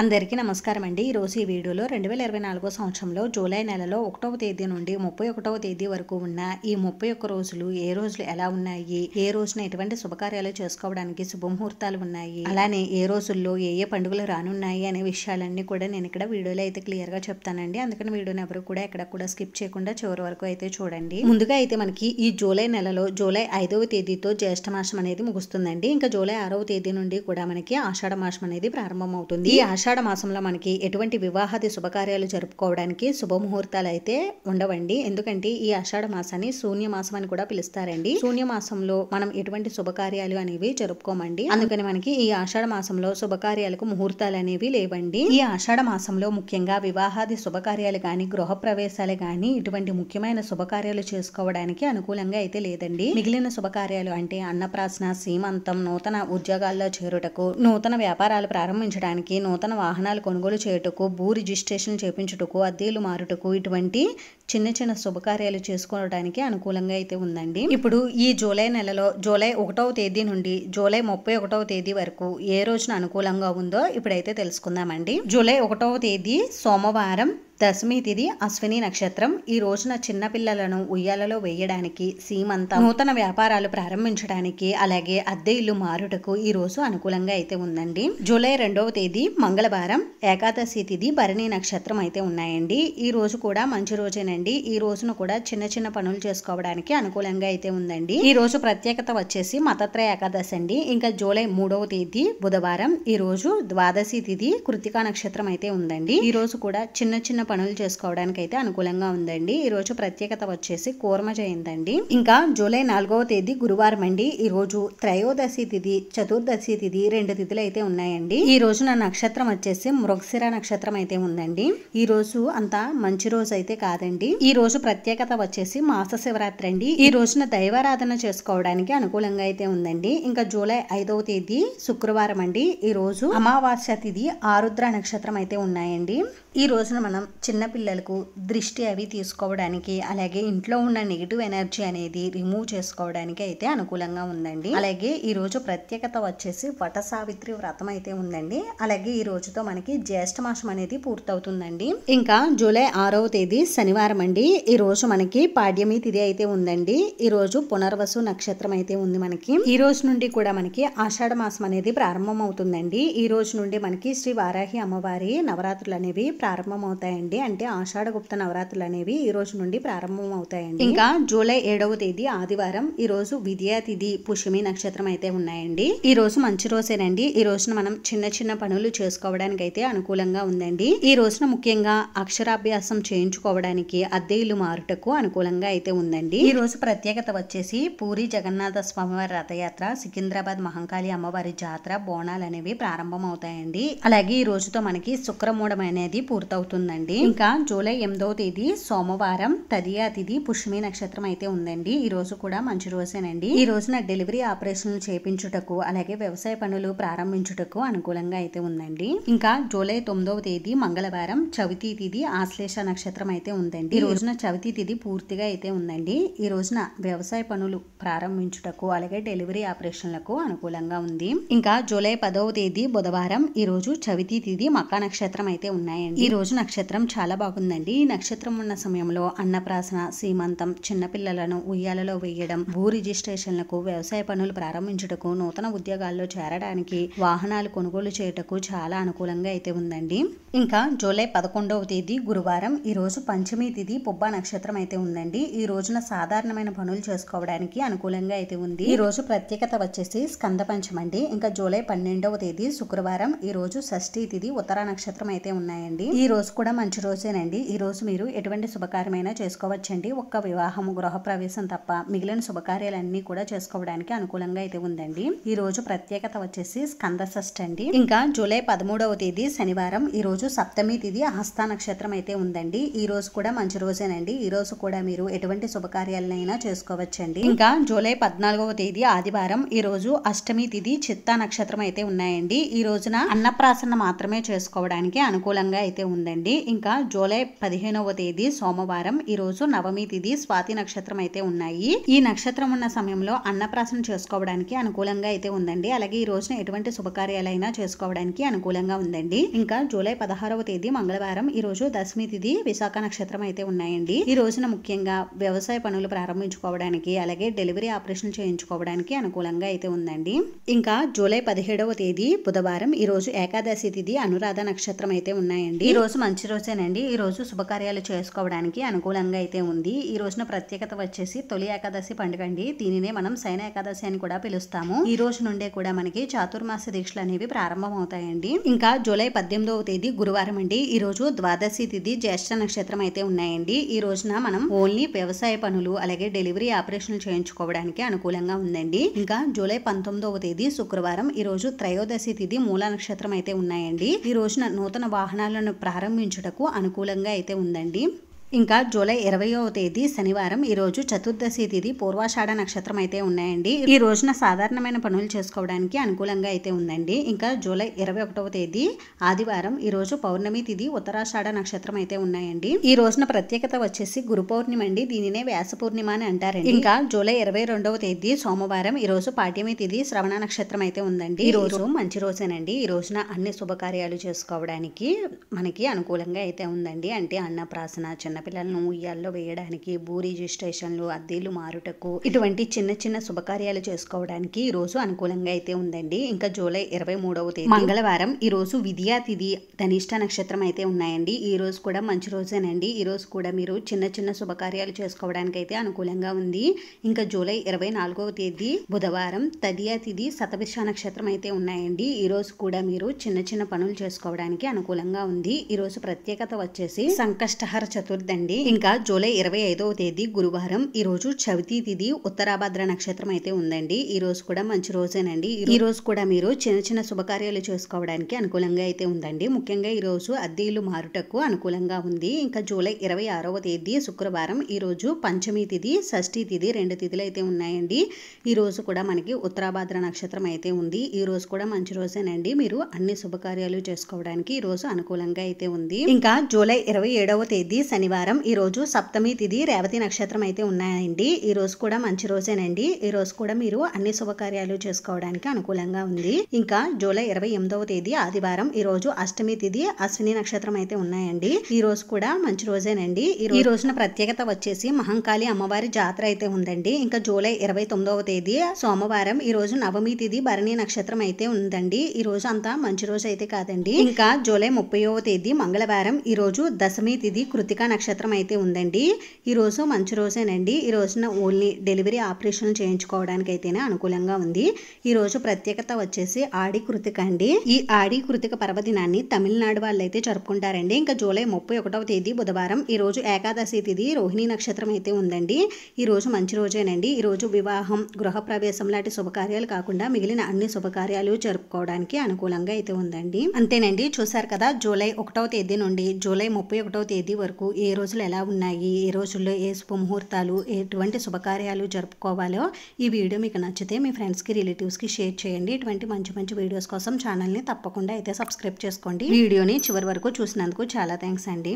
అందరికీ నమస్కారం అండి. ఈరోజు ఈ వీడియోలో 2024 సంవత్సరంలో జూలై నెలలో 1వ తేదీ నుండి 31వ తేదీ వరకు ఉన్న ఈ 31 రోజులు ఏ రోజులు ఎలా ఉన్నాయి, ఏ రోజున ఎటువంటి శుభకార్యాలు చేసుకోవడానికి శుభముహూర్తాలు ఉన్నాయి, అలానే ఏ రోజుల్లో ఏ ఏ పండుగలు రానున్నాయి అనే విషయాలన్నీ కూడా నేను ఇక్కడ వీడియోలో అయితే క్లియర్ గా చెప్తానండి. అందుకని వీడియోని ఎవరు కూడా ఎక్కడ కూడా స్కిప్ చేయకుండా చివరి వరకు అయితే చూడండి. ముందుగా అయితే మనకి ఈ జూలై నెలలో జూలై 5వ తేదీతో జ్యేష్ఠ మాసం అనేది ముగుస్తుందండి. ఇంకా జూలై 6వ తేదీ నుండి కూడా మనకి ఆషాఢ మాసం అనేది ప్రారంభమవుతుంది. ఈ ఆషాఢ మాసంలో మనకి ఎటువంటి వివాహాది శుభకార్యాలు జరుపుకోవడానికి శుభముహూర్తాలు అయితే ఉండవండి. ఎందుకంటే ఈ ఆషాఢ మాసాన్ని శూన్య మాసం అని కూడా పిలుస్తారండి. శూన్య మాసంలో మనం ఎటువంటి శుభకార్యాలు అనేవి జరుపుకోమండి. అందుకని మనకి ఈ ఆషాఢ మాసంలో శుభకార్యాలకు ముహూర్తాలు అనేవి లేవండి. ఈ ఆషాఢ మాసంలో ముఖ్యంగా వివాహాది శుభకార్యాలు కానీ గృహ ప్రవేశాలు కానీ ఇటువంటి ముఖ్యమైన శుభకార్యాలు చేసుకోవడానికి అనుకూలంగా అయితే లేదండి. మిగిలిన శుభకార్యాలు అంటే అన్నప్రాసన, సీమంతం, నూతన ఉద్యోగాల్లో చేరుటకు, నూతన వ్యాపారాలు ప్రారంభించడానికి, నూతన వాహనాలు కొనుగోలు చేయుటకు, భూ రిజిస్ట్రేషన్ చేపించుటకు, అద్దెలు మారుటకు ఇటువంటి చిన్న చిన్న శుభకార్యాలు చేసుకోవడానికి అనుకూలంగా అయితే ఉందండి. ఇప్పుడు ఈ జూలై నెలలో జూలై 1వ తేదీ నుండి జూలై 31వ తేదీ వరకు ఏ రోజున అనుకూలంగా ఉందో ఇప్పుడైతే తెలుసుకుందామండి. జూలై 1వ తేదీ సోమవారం, దశమి తిథి, అశ్విని నక్షత్రం. ఈ రోజున చిన్నపిల్లలను ఉయ్యాలలో వేయడానికి, సీమంతం, నూతన వ్యాపారాలు ప్రారంభించడానికి, అలాగే అద్దె ఇల్లు మారుటకు ఈ రోజు అనుకూలంగా అయితే ఉందండి. జూలై 2వ తేదీ మంగళవారం, ఏకాదశి తిథి, భరణి నక్షత్రం అయితే ఉన్నాయండి. ఈ రోజు కూడా మంచి రోజేనండి. ఈ రోజున కూడా చిన్న చిన్న పనులు చేసుకోవడానికి అనుకూలంగా అయితే ఉందండి. ఈ రోజు ప్రత్యేకత వచ్చేసి మతత్రయ ఏకాదశి అండి. ఇంకా జూలై 3వ తేదీ బుధవారం, ఈ రోజు ద్వాదశి తిథి, కృతికా నక్షత్రం అయితే ఉందండి. ఈ రోజు కూడా చిన్న చిన్న పనులు చేసుకోవడానికి అయితే అనుకూలంగా ఉందండి. ఈ రోజు ప్రత్యేకత వచ్చేసి కూర్మ జయంతి అండి. ఇంకా జూలై 4వ తేదీ గురువారం అండి. ఈ రోజు త్రయోదశి తిథి, చతుర్దశి తిథి, 2 తిథులు అయితే ఉన్నాయండి. ఈ రోజున నక్షత్రం వచ్చేసి మృగశిర నక్షత్రం అయితే ఉందండి. ఈ రోజు అంత మంచి రోజు అయితే కాదండి. ఈ రోజు ప్రత్యేకత వచ్చేసి మాస శివరాత్రి అండి. ఈ రోజున దైవారాధన చేసుకోవడానికి అనుకూలంగా అయితే ఉందండి. ఇంకా జూలై 5వ తేదీ శుక్రవారం అండి. ఈ రోజు అమావాస్య తిథి, ఆరుద్ర నక్షత్రం అయితే ఉన్నాయండి. ఈ రోజున మనం చిన్న పిల్లలకు దృష్టి అవి తీసుకోవడానికి, అలాగే ఇంట్లో ఉన్న నెగిటివ్ ఎనర్జీ అనేది రిమూవ్ చేసుకోవడానికి అయితే అనుకూలంగా ఉందండి. అలాగే ఈ రోజు ప్రత్యేకత వచ్చేసి వట సావిత్రి వ్రతం అయితే ఉందండి. అలాగే ఈ రోజుతో మనకి జ్యేష్ఠ మాసం అనేది పూర్తవుతుందండి. ఇంకా జూలై 6వ తేదీ శనివారం అండి. ఈ రోజు మనకి పాడ్యమి తిథి అయితే ఉందండి. ఈ రోజు పునర్వసు నక్షత్రం అయితే ఉంది మనకి. ఈ రోజు నుండి కూడా మనకి ఆషాఢ మాసం అనేది ప్రారంభం అవుతుందండి. ఈ రోజు నుండి మనకి శ్రీ వారాహి అమ్మవారి నవరాత్రులు అనేవి ప్రారంభం అవుతాయండి. అంటే ఆషాఢ గుప్త నవరాత్రులు అనేవి ఈ రోజు నుండి ప్రారంభం అవుతాయండి. ఇంకా జూలై 7వ తేదీ ఆదివారం, ఈ రోజు విద్యా తిథి, పుష్యమి నక్షత్రం అయితే ఉన్నాయండి. ఈ రోజు మంచి రోజేనండి. ఈ రోజున మనం చిన్న చిన్న పనులు చేసుకోవడానికి అయితే అనుకూలంగా ఉందండి. ఈ రోజున ముఖ్యంగా అక్షరాభ్యాసం చేయించుకోవడానికి, అద్దె ఇల్లు మారుటకు అనుకూలంగా అయితే ఉందండి. ఈ రోజు ప్రత్యేకత వచ్చేసి పూరి జగన్నాథ స్వామివారి రథయాత్ర, సికింద్రాబాద్ మహంకాళి అమ్మవారి జాతర, బోనాలు అనేవి ప్రారంభం అవుతాయండి. అలాగే ఈ రోజుతో మనకి శుక్రమూఢం అనేది పూర్తవుతుందండి. ఇంకా జూలై 8వ తేదీ సోమవారం, తదియా తిథి, పుష్యమి నక్షత్రం అయితే ఉందండి. ఈ రోజు కూడా మంచి రోజేనండి. ఈ రోజున డెలివరీ ఆపరేషన్లు చేపించుటకు, అలాగే వ్యవసాయ పనులు ప్రారంభించుటకు అనుకూలంగా అయితే ఉందండి. ఇంకా జూలై 9వ తేదీ మంగళవారం, చవితి తిథి, ఆశ్లేష నక్షత్రం అయితే ఉందండి. ఈ రోజున చవితి తిథి పూర్తిగా అయితే ఉందండి. ఈ రోజున వ్యవసాయ పనులు ప్రారంభించుటకు, అలాగే డెలివరీ ఆపరేషన్లకు అనుకూలంగా ఉంది. ఇంకా జూలై 10వ తేదీ బుధవారం, ఈ రోజు చవితి తిథి, మకా నక్షత్రం అయితే ఉన్నాయండి. ఈ రోజు నక్షత్రం చాలా బాగుందండి. ఈ నక్షత్రం ఉన్న సమయంలో అన్నప్రాసన, సీమంతం, చిన్నపిల్లలను ఉయ్యాలలో వేయడం, భూ రిజిస్ట్రేషన్లకు, వ్యవసాయ పనులు ప్రారంభించుటకు, నూతన ఉద్యోగాల్లో చేరడానికి, వాహనాలు కొనుగోలు చేయుటకు చాలా అనుకూలంగా అయితే ఉందండి. ఇంకా జూలై 11వ తేదీ గురువారం, ఈ రోజు పంచమి తిథి, పుబ్బ నక్షత్రం అయితే ఉందండి. ఈ రోజున సాధారణమైన పనులు చేసుకోవడానికి అనుకూలంగా అయితే ఉంది. ఈ రోజు ప్రత్యేకత వచ్చేసి స్కంద పంచమండి. ఇంకా జూలై 12వ తేదీ శుక్రవారం, ఈ రోజు షష్ఠి తిథి, ఉత్తర నక్షత్రం అయితే ఉన్నాయండి. ఈ రోజు కూడా మంచి రోజేనండి. ఈ రోజు మీరు ఎటువంటి శుభకార్యమైనా చేసుకోవచ్చండి. ఒక్క వివాహము, గృహ ప్రవేశం తప్ప మిగిలిన శుభకార్యాలన్నీ కూడా చేసుకోవడానికి అనుకూలంగా అయితే ఉందండి. ఈ రోజు ప్రత్యేకత వచ్చేసి స్కంద షష్ఠి అండి. ఇంకా జూలై 13వ తేదీ శనివారం, ఈ రోజు సప్తమి తిథి, హస్త నక్షత్రం అయితే ఉందండి. ఈ రోజు కూడా మంచి రోజేనండి. ఈ రోజు కూడా మీరు ఎటువంటి శుభకార్యాలైనా చేసుకోవచ్చండి. ఇంకా జూలై 14వ తేదీ ఆదివారం, ఈ రోజు అష్టమి తిథి, చిత్తా నక్షత్రం అయితే ఉన్నాయండి. ఈ రోజున అన్నప్రాసన మాత్రమే చేసుకోవడానికి అనుకూలంగా అయితే ఉందండి. ఇంకా జూలై 15వ తేదీ సోమవారం ఈ రోజు నవమి తిథి, స్వాతి నక్షత్రం అయితే ఉన్నాయి. ఈ నక్షత్రం ఉన్న సమయంలో అన్నప్రాసన చేసుకోవడానికి అనుకూలంగా అయితే ఉందండి. అలాగే ఈ రోజున ఎటువంటి శుభకార్యాలైనా చేసుకోవడానికి అనుకూలంగా ఉందండి. ఇంకా జూలై 16వ తేదీ మంగళవారం ఈ రోజు దశమి తిథి, విశాఖ నక్షత్రం అయితే ఉన్నాయండి. ఈ రోజున ముఖ్యంగా వ్యవసాయ పనులు ప్రారంభించుకోవడానికి అలాగే డెలివరీ ఆపరేషన్ చేయించుకోవడానికి అనుకూలంగా అయితే ఉందండి. ఇంకా జూలై 17వ తేదీ బుధవారం ఈ రోజు ఏకాదశి తిథి, అనురాధ నక్షత్రం అయితే ఉన్నాయండి. ఈ రోజు మంచి రోజేనండి. ఈ రోజు శుభకార్యాలు చేసుకోవడానికి అనుకూలంగా అయితే ఉంది. ఈ రోజున ప్రత్యేకత వచ్చేసి తొలి ఏకాదశి పండుగ అండి. దీనినే మనం శయన ఏకాదశి అని కూడా పిలుస్తాము. ఈ రోజు నుండే కూడా మనకి చాతుర్మాస దీక్షలు అనేవి ప్రారంభం అవుతాయండి. ఇంకా జూలై 18వ తేదీ గురువారం అండి. ఈ రోజు ద్వాదశి తిథి, జ్యేష్ఠ నక్షత్రం అయితే ఉన్నాయండి. ఈ రోజున మనం ఓన్లీ వ్యవసాయ పనులు అలాగే డెలివరీ ఆపరేషన్లు చేయించుకోవడానికి అనుకూలంగా ఉందండి. ఇంకా జూలై 19వ తేదీ శుక్రవారం ఈ రోజు త్రయోదశి తిథి, మూల నక్షత్రం అయితే ఉన్నాయండి. ఈ రోజున నూతన వాహనాలను ప్రారంభించుటకు అనుకూలంగా అయితే ఉందండి. ఇంకా జూలై 20వ తేదీ శనివారం ఈ రోజు చతుర్దశి తిథి, పూర్వాషాఢ నక్షత్రం అయితే ఉన్నాయండి. ఈ రోజున సాధారణమైన పనులు చేసుకోవడానికి అనుకూలంగా అయితే ఉందండి. ఇంకా జూలై 21వ తేదీ ఆదివారం ఈ రోజు పౌర్ణమి తిథి, ఉత్తరాషాఢ నక్షత్రం అయితే ఉన్నాయండి. ఈ రోజున ప్రత్యేకత వచ్చేసి గురు పౌర్ణిమ అండి. దీనినే వ్యాస పూర్ణిమ అని అంటారండి. ఇంకా జూలై 22వ తేదీ సోమవారం ఈ రోజు పాడ్యమి తిథి, శ్రవణ నక్షత్రం అయితే ఉందండి. ఈ రోజు మంచి రోజేనండి. ఈ రోజున అన్ని శుభకార్యాలు చేసుకోవడానికి మనకి అనుకూలంగా అయితే ఉందండి. అంటే అన్నప్రాసన, చిన్న పిల్లలను ఉయ్యాల్లో వేయడానికి, భూ రిజిస్ట్రేషన్లు, అద్దెలు మారుటకు, ఇటువంటి చిన్న చిన్న శుభకార్యాలు చేసుకోవడానికి ఈ రోజు అనుకూలంగా అయితే ఉందండి. ఇంకా జూలై 23వ తేదీ మంగళవారం ఈ రోజు విద్యా తిథి, ధనిష్ట నక్షత్రం అయితే ఉన్నాయండి. ఈ రోజు కూడా మంచి రోజేనండి. ఈ రోజు కూడా మీరు చిన్న చిన్న శుభకార్యాలు చేసుకోవడానికి అయితే అనుకూలంగా ఉంది. ఇంకా జూలై 24వ తేదీ బుధవారం తదియా తిథి, శతభిష నక్షత్రం అయితే ఉన్నాయండి. ఈ రోజు కూడా మీరు చిన్న చిన్న పనులు చేసుకోవడానికి అనుకూలంగా ఉంది. ఈ రోజు ప్రత్యేకత వచ్చేసి సంకష్టహర చతుర్థి అండి. ఇంకా జూలై 25వ తేదీ గురువారం ఈ రోజు చవితి తిథి, ఉత్తరాభద్ర నక్షత్రం అయితే ఉందండి. ఈ రోజు కూడా మంచి రోజేనండి. ఈ రోజు కూడా మీరు చిన్న చిన్న శుభకార్యాలు చేసుకోవడానికి అనుకూలంగా అయితే ఉందండి. ముఖ్యంగా ఈ రోజు అద్దెలు మారుటకు అనుకూలంగా ఉంది. ఇంకా జూలై 26వ తేదీ శుక్రవారం ఈ రోజు పంచమి తిథి, షష్ఠి తిథి, 2 తిథులు అయితే ఉన్నాయండి. ఈ రోజు కూడా మనకి ఉత్తరాభద్ర నక్షత్రం అయితే ఉంది. ఈ రోజు కూడా మంచి రోజేనండి. మీరు అన్ని శుభకార్యాలు చేసుకోవడానికి ఈ రోజు అనుకూలంగా అయితే ఉంది. ఇంకా జూలై 27వ తేదీ శనివారం ఈ రోజు సప్తమి తిథి, రేవతి నక్షత్రం అయితే ఉన్నాయండి. ఈ రోజు కూడా మంచి రోజేనండి. ఈ రోజు కూడా మీరు అన్ని శుభకార్యాలు చేసుకోవడానికి అనుకూలంగా ఉంది. ఇంకా జూలై 28వ తేదీ ఆదివారం ఈ రోజు అష్టమి తిథి, అశ్విని నక్షత్రం అయితే ఉన్నాయండి. ఈ రోజు కూడా మంచి రోజేనండి. ఈ రోజున ప్రత్యేకత వచ్చేసి మహంకాళి అమ్మవారి జాతర అయితే ఉందండి. ఇంకా జూలై 29వ తేదీ సోమవారం ఈ రోజు నవమి తిథి, భరణి నక్షత్రం అయితే ఉందండి. ఈ రోజు అంతా మంచి రోజు అయితే కాదండి. ఇంకా జూలై 30వ తేదీ మంగళవారం ఈ రోజు దశమి తిథి, కృతికా నక్షత్రం అయితే ఉందండి. ఈ రోజు మంచి రోజేనండి. ఈ రోజున ఓన్లీ డెలివరీ ఆపరేషన్ చేయించుకోవడానికి అయితేనే అనుకూలంగా ఉంది. ఈ రోజు ప్రత్యేకత వచ్చేసి ఆడి కృతిక అండి. ఈ ఆడి కృతిక పర్వదినాన్ని తమిళనాడు వాళ్ళు అయితే జరుపుకుంటారండి. ఇంకా జూలై 31వ తేదీ బుధవారం ఈ రోజు ఏకాదశి తిథి, రోహిణి నక్షత్రం అయితే ఉందండి. ఈ రోజు మంచి రోజేనండి. ఈ రోజు వివాహం, గృహప్రవేశం లాంటి శుభకార్యాలు కాకుండా మిగిలిన అన్ని శుభకార్యాలు జరుపుకోవడానికి అనుకూలంగా అయితే ఉందండి. అంతేనండి. చూసారు కదా, జూలై 1వ తేదీ నుండి జూలై 31వ తేదీ వరకు ఏ రోజులు ఎలా ఉన్నాయి, ఏ రోజుల్లో ఏ శుభముహూర్తాలు, ఎటువంటి శుభకార్యాలు జరుపుకోవాలో ఈ వీడియో మీకు నచ్చితే మీ ఫ్రెండ్స్కి, రిలేటివ్స్కి షేర్ చేయండి. ఇటువంటి మంచి మంచి వీడియోస్ కోసం ఛానల్ని తప్పకుండా అయితే సబ్స్క్రైబ్ చేసుకోండి. వీడియోని చివరి వరకు చూసినందుకు చాలా థ్యాంక్స్ అండి.